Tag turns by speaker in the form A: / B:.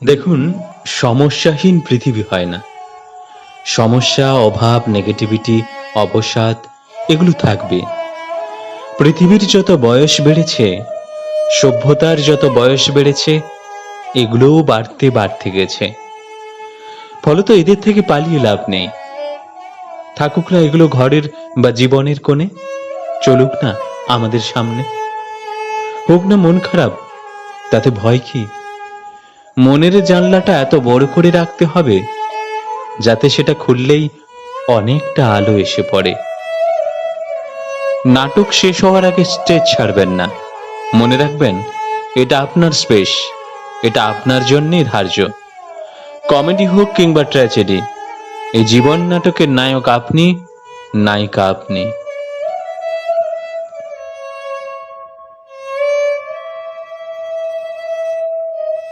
A: দেখুন, সমস্যাহীন পৃথিবী হয় না। সমস্যা, অভাব, নেগেটিভিটি, অবসাদ এগুলো থাকবে। পৃথিবীর যত বয়স বেড়েছে, সভ্যতার যত বয়স বেড়েছে, এগুলোও বাড়তে বাড়তে গেছে। ফলত এদের থেকে পালিয়ে লাভ নেই। থাকুক না এগুলো ঘরের বা জীবনের কোণে, চলুক না আমাদের সামনে। হোক না মন খারাপ, তাতে ভয় কি? মনের জানলাটা এত বড় করে রাখতে হবে যাতে সেটা খুললেই অনেকটা আলো এসে পড়ে। নাটক শেষ হওয়ার আগে স্টেজ ছাড়বেন না। মনে রাখবেন, এটা আপনার স্পেস, এটা আপনার জন্যই ধার্য। কমেডি হোক কিংবা ট্র্যাজেডি, এই জীবন নাটকের নায়ক আপনি, নায়িকা আপনি।